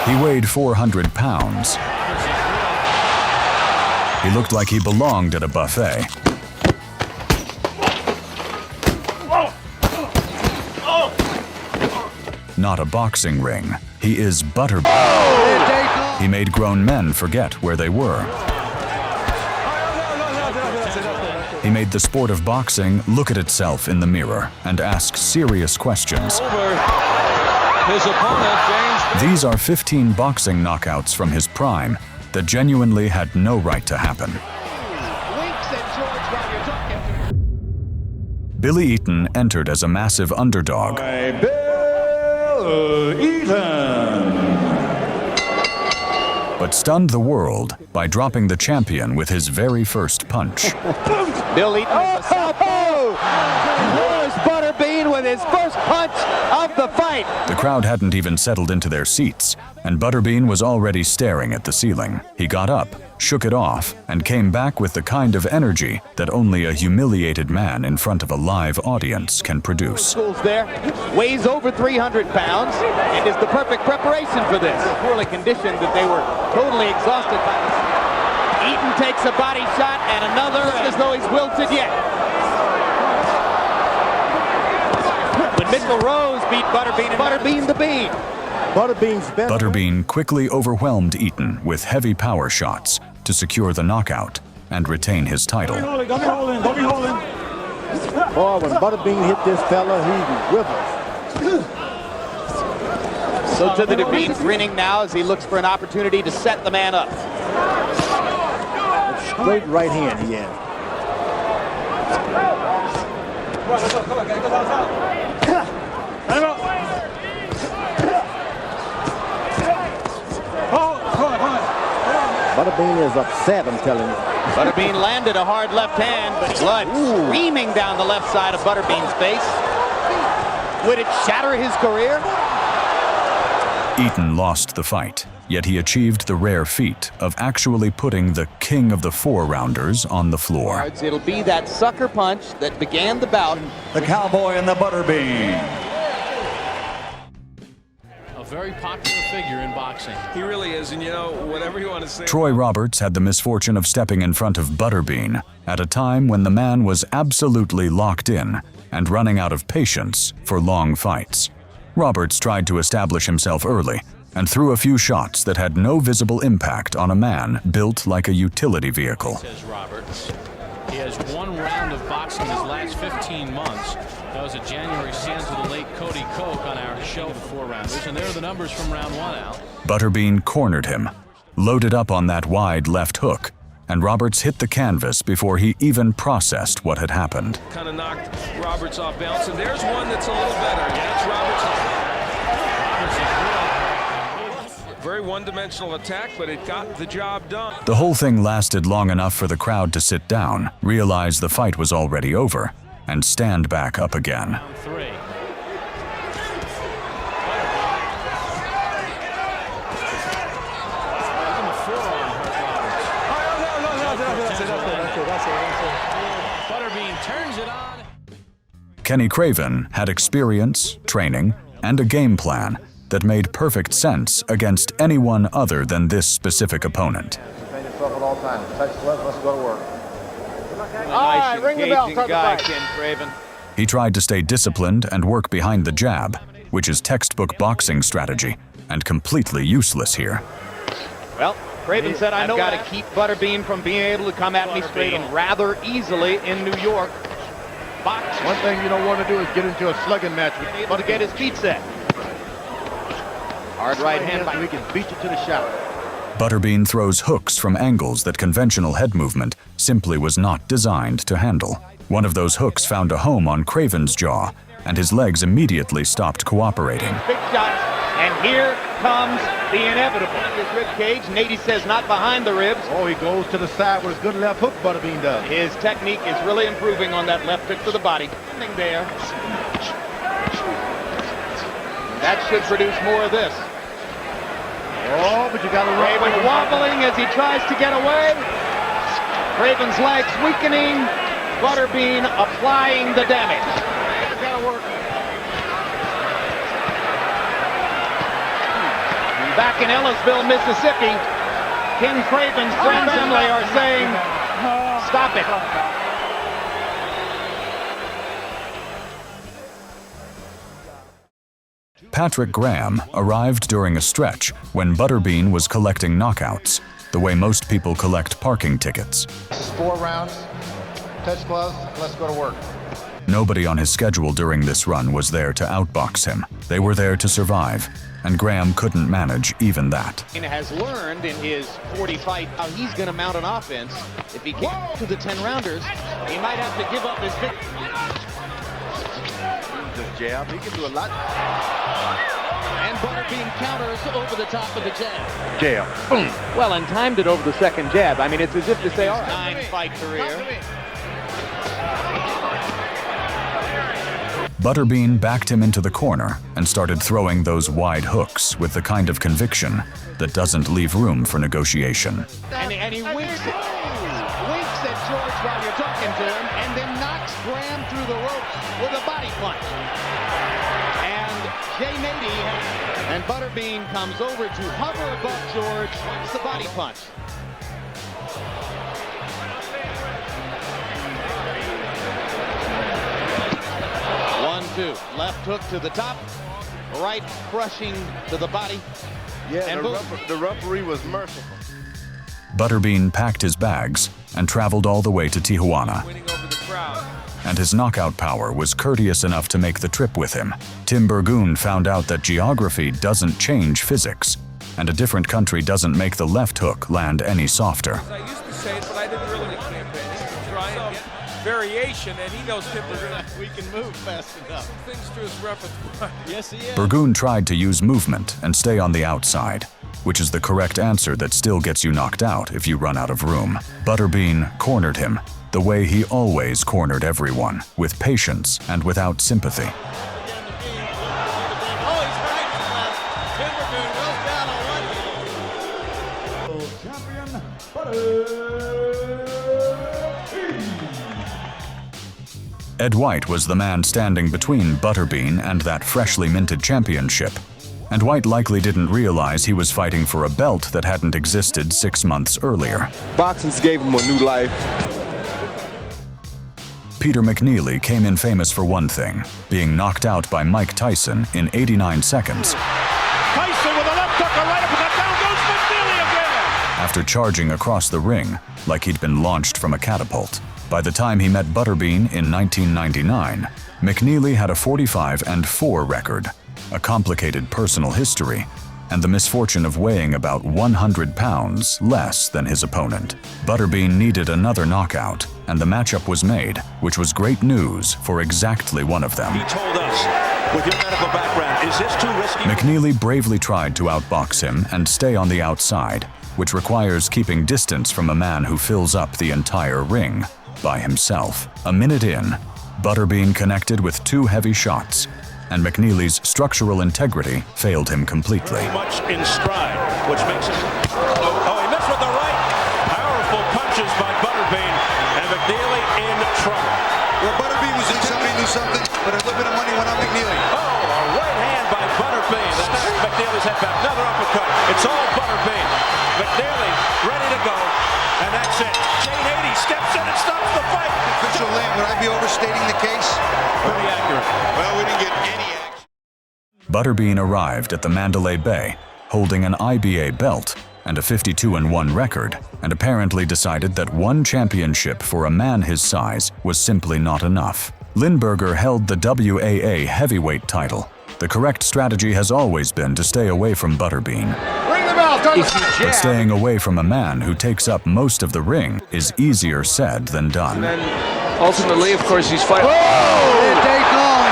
He weighed 400 pounds. He looked like he belonged at a buffet. Not a boxing ring. He is Butterbean. He made grown men forget where they were. He made the sport of boxing look at itself in the mirror and ask serious questions. His opponent, James. These are 15 boxing knockouts from his prime that genuinely had no right to happen. Billy Eaton entered as a massive underdog. Billy Eaton. But stunned the world by dropping the champion with his very first punch. Billy Eaton. Here's Butterbean with his first punch of the fight. The crowd hadn't even settled into their seats, and Butterbean was already staring at the ceiling. He got up, shook it off, and came back with the kind of energy that only a humiliated man in front of a live audience can produce. There weighs over 300 pounds and is the perfect preparation for this. Poorly conditioned that they were totally exhausted by this. Eaton takes a body shot and another as though he's wilted yet. When Mitchell Rose beat Butterbean and Butterbean the Bean. Butterbean quickly overwhelmed Eaton with heavy power shots to secure the knockout and retain his title. Don't be holding. Boy, when Butterbean hit this fella, he withers. So to the Bean grinning now as he looks for an opportunity to set the man up. Straight right hand he had. Butterbean is upset, I'm telling you. Butterbean landed a hard left hand, but blood streaming down the left side of Butterbean's face. Would it shatter his career? Eaton lost the fight, yet he achieved the rare feat of actually putting the king of the four-rounders on the floor. It'll be that sucker punch that began the bout. The Cowboy and the Butterbean. A very popular figure in boxing. He really is, and you know, whatever you want to say. Troy Roberts had the misfortune of stepping in front of Butterbean at a time when the man was absolutely locked in and running out of patience for long fights. Roberts tried to establish himself early and threw a few shots that had no visible impact on a man built like a utility vehicle. Says Roberts. He has one round of boxing in his last 15 months. That was a January stand to the late Cody Koch on our show, the four-rounders, and there are the numbers from round one out. Butterbean cornered him, loaded up on that wide left hook, and Roberts hit the canvas before he even processed what had happened. Kind of knocked Roberts off balance, and there's one that's a little better. Yeah, it's Roberts. Very one-dimensional attack, but it got the job done. The whole thing lasted long enough for the crowd to sit down, realize the fight was already over, and stand back up again. Round three. Butterbean turns it on. Kenny Craven had experience, training, and a game plan that made perfect sense against anyone other than this specific opponent. Nice, ring the bell, start the fight. Ken Craven. He tried to stay disciplined and work behind the jab, which is textbook boxing strategy and completely useless here. Well, Craven said, I've got to keep Butterbean from being able to come at me straight rather easily in New York. Box. One thing you don't want to do is get into a slugging match with Able to get his feet set. Hard right hand by we can beat you to the shot. Butterbean throws hooks from angles that conventional head movement simply was not designed to handle. One of those hooks found a home on Craven's jaw, and his legs immediately stopped cooperating. Big shots, and here comes the inevitable. His rib cage, Nady says not behind the ribs. Oh, he goes to the side with a good left hook, Butterbean does. His technique is really improving on that left hook to the body. There. That should produce more of this. Oh, but you got to Craven wobbling as he tries to get away. Craven's legs weakening. Butterbean applying the damage. Gotta work. Back in Ellisville, Mississippi, King Craven's friends Emily are saying, stop it. Patrick Graham arrived during a stretch when Butterbean was collecting knockouts, the way most people collect parking tickets. 4 rounds, touch gloves, let's go to work. Nobody on his schedule during this run was there to outbox him. They were there to survive, and Graham couldn't manage even that. He has learned in his 40 fight how he's going to mount an offense. If he gets to the 10 rounders, he might have to give up his big Jab, he can do a lot. And Butterbean counters over the top of the jab. Jab. Boom. Well, and timed it over the second jab. I mean, it's as if to say, all right. 9-fight career. Butterbean backed him into the corner and started throwing those wide hooks with the kind of conviction that doesn't leave room for negotiation. And he winks at George while you're talking to him, and then knocks Graham through the ropes with a body punch. And Jay Nady and Butterbean comes over to hover above George. It's the body punch. Left hook to the top, right crushing to the body. Yeah, and the referee was merciful. Butterbean packed his bags and traveled all the way to Tijuana. Winning over the crowd. And his knockout power was courteous enough to make the trip with him. Tim Burgoon found out that geography doesn't change physics, and a different country doesn't make the left hook land any softer. I used to say it, but I didn't really try and get variation, and he knows Tim Burgoon. We can move fast enough. Things to his repertoire. Yes, he is. Burgoon tried to use movement and stay on the outside, which is the correct answer that still gets you knocked out if you run out of room. Butterbean cornered him the way he always cornered everyone, with patience and without sympathy. Ed White was the man standing between Butterbean and that freshly minted championship, and White likely didn't realize he was fighting for a belt that hadn't existed 6 months earlier. Boxing's gave him a new life. Peter McNeeley came in famous for one thing, being knocked out by Mike Tyson in 89 seconds. Tyson with a left hook, a right uppercut, down goes McNeeley again! After charging across the ring like he'd been launched from a catapult. By the time he met Butterbean in 1999, McNeeley had a 45-4 record, a complicated personal history, and the misfortune of weighing about 100 pounds less than his opponent. Butterbean needed another knockout, and the matchup was made, which was great news for exactly one of them. He told us, with your medical background, is this too risky? McNeeley bravely tried to outbox him and stay on the outside, which requires keeping distance from a man who fills up the entire ring by himself. A minute in, Butterbean connected with 2 heavy shots, and McNeeley's structural integrity failed him completely. Very much in stride, which makes him... Oh, he missed with the right. Powerful punches by Butterbean, and McNeeley in trouble. Well, Butterbean was in somebody knew something, but a little bit of money went on McNeeley. Oh, a right hand by Butterbean. That knocked McNeeley's head back. Another uppercut. It's all Butterbean. McNeeley ready to go, and that's it. Jay Nady steps in and stops the fight. Official Lamb, would I be overstating the case? Pretty accurate. Well, we didn't get any action. Butterbean arrived at the Mandalay Bay, holding an IBA belt and a 52-1 record, and apparently decided that one championship for a man his size was simply not enough. Linberger held the WAA heavyweight title. The correct strategy has always been to stay away from Butterbean. But staying away from a man who takes up most of the ring is easier said than done. And then ultimately, of course, he's fighting. Take on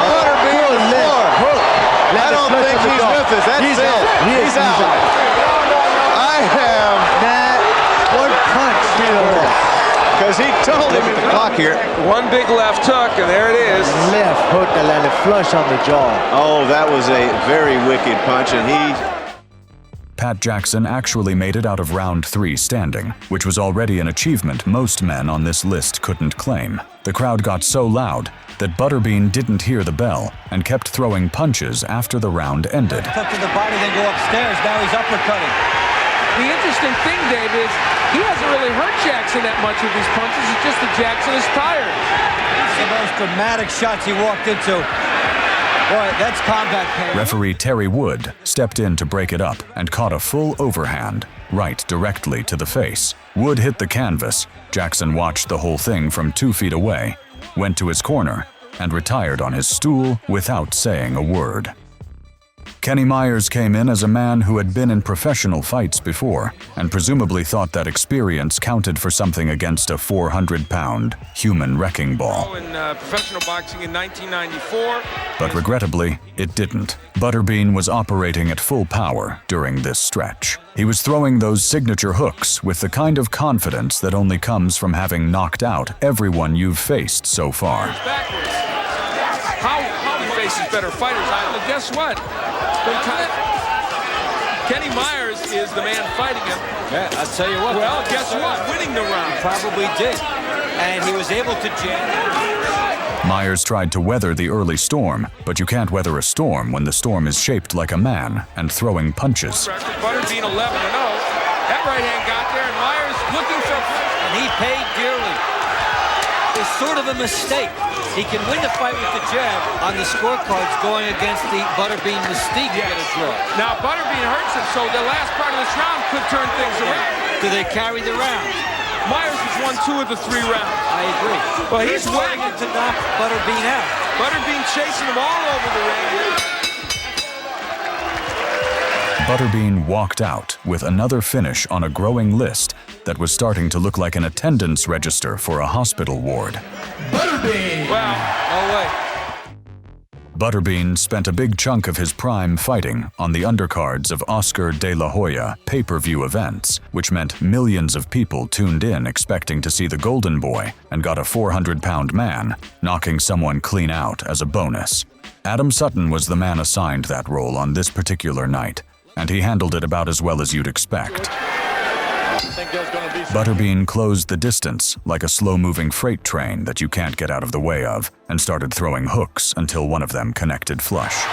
Butterbean on the floor. I don't think he's with us. That's it. He's out. I have not one punch. Because he told him the clock here. One big left hook, and there it is. Left hook that landed flush on the jaw. Oh, that was a very wicked punch, and he Pat Jackson actually made it out of round 3 standing, which was already an achievement most men on this list couldn't claim. The crowd got so loud that Butterbean didn't hear the bell and kept throwing punches after the round ended. Took to the body, then go upstairs. Now he's uppercutting. The interesting thing, Dave, is he hasn't really hurt Jackson that much with these punches. It's just that Jackson is tired. The most dramatic shots he walked into. Boy, that's combat pain. Referee Terry Wood stepped in to break it up and caught a full overhand, right directly to the face. Wood hit the canvas. Jackson watched the whole thing from 2 feet away, went to his corner, and retired on his stool without saying a word. Kenny Myers came in as a man who had been in professional fights before and presumably thought that experience counted for something against a 400-pound human wrecking ball. In professional boxing in 1994. But regrettably, it didn't. Butterbean was operating at full power during this stretch. He was throwing those signature hooks with the kind of confidence that only comes from having knocked out everyone you've faced so far. How he faces better fighters. Guess what? Kenny Myers is the man fighting him. Yeah, I'll tell you what. Well, guess what? Winning the round. He probably did. And he was able to jam. Myers tried to weather the early storm, but you can't weather a storm when the storm is shaped like a man and throwing punches. Butterbean 11-0. That right hand got there, and Myers looking for... And he paid dearly. It's sort of a mistake. He can win the fight with the jab on the scorecards going against the Butterbean mystique to get a draw. Now, Butterbean hurts him, so the last part of this round could turn things around. Do they carry the round? Myers has won 2 of the 3 rounds. I agree. Well, he's waiting to knock Butterbean out. Butterbean chasing him all over the ring. Butterbean walked out with another finish on a growing list that was starting to look like an attendance register for a hospital ward. Butterbean! Wow. No way. Butterbean spent a big chunk of his prime fighting on the undercards of Oscar de la Hoya pay-per-view events, which meant millions of people tuned in expecting to see the Golden Boy and got a 400-pound man knocking someone clean out as a bonus. Adam Sutton was the man assigned that role on this particular night, and he handled it about as well as you'd expect. Butterbean closed the distance like a slow-moving freight train that you can't get out of the way of, and started throwing hooks until one of them connected flush.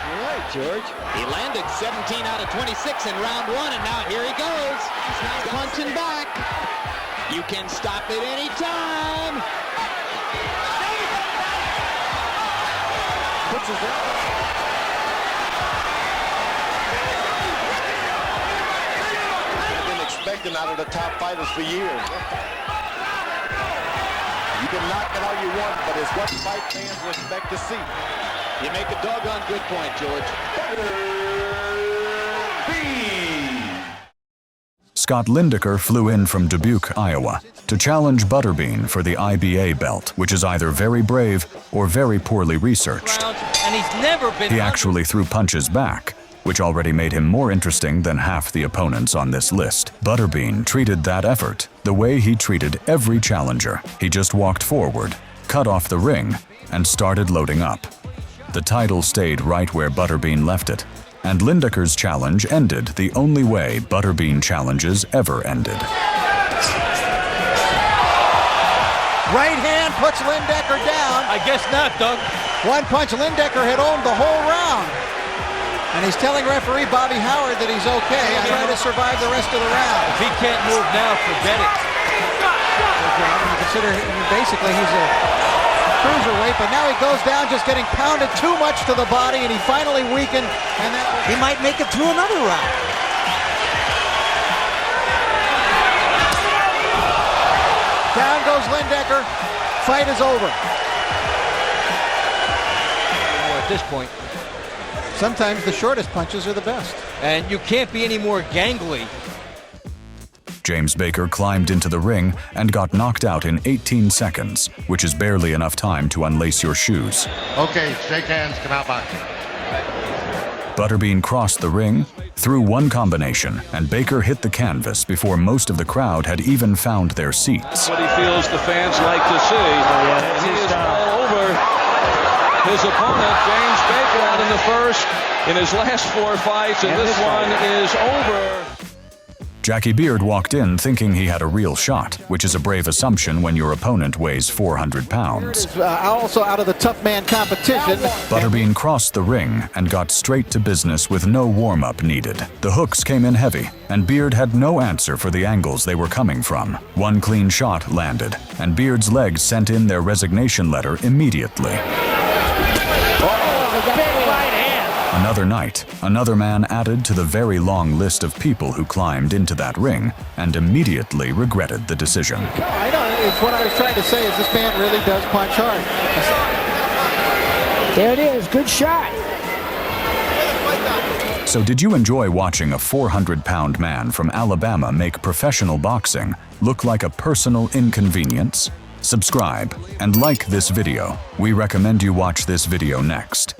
All right, George. He landed 17 out of 26 in round 1, and now here he goes. He's now punching back. You can stop it any time. Puts his I've been expecting out of the top fighters for years. You can knock it all you want, but it's what fight fans expect to see. You make a doggone good point, George. Scott Linberger flew in from Dubuque, Iowa, to challenge Butterbean for the IBA belt, which is either very brave or very poorly researched. And he's never been. He actually threw punches back, which already made him more interesting than half the opponents on this list. Butterbean treated that effort the way he treated every challenger. He just walked forward, cut off the ring, and started loading up. The title stayed right where Butterbean left it, and Linberger's challenge ended the only way Butterbean challenges ever ended. Right hand puts Linberger down. I guess not, Doug. One punch, Linberger had owned the whole round. And he's telling referee Bobby Howard that he's okay and trying to survive the rest of the round. If he can't move now, forget it. You consider basically he's a cruiserweight, but now he goes down just getting pounded too much to the body, and he finally weakened, and he might make it through another round. Down goes Linberger. Fight is over. At this point. Sometimes the shortest punches are the best. And you can't be any more gangly. James Baker climbed into the ring and got knocked out in 18 seconds, which is barely enough time to unlace your shoes. Okay, shake hands, come out boxing. Butterbean crossed the ring, threw one combination, and Baker hit the canvas before most of the crowd had even found their seats. That's what he feels the fans like to see. And he is all over his opponent, James Baker, out in the first in his last 4 fights, and this one is over. Jackie Beard walked in thinking he had a real shot, which is a brave assumption when your opponent weighs 400 pounds. Also out of the tough man competition. Butterbean crossed the ring and got straight to business with no warm-up needed. The hooks came in heavy, and Beard had no answer for the angles they were coming from. One clean shot landed, and Beard's legs sent in their resignation letter immediately. Another night, another man added to the very long list of people who climbed into that ring and immediately regretted the decision. I know, it's what I was trying to say is this man really does punch hard. There it is, good shot. So did you enjoy watching a 400-pound man from Alabama make professional boxing look like a personal inconvenience? Subscribe and like this video. We recommend you watch this video next.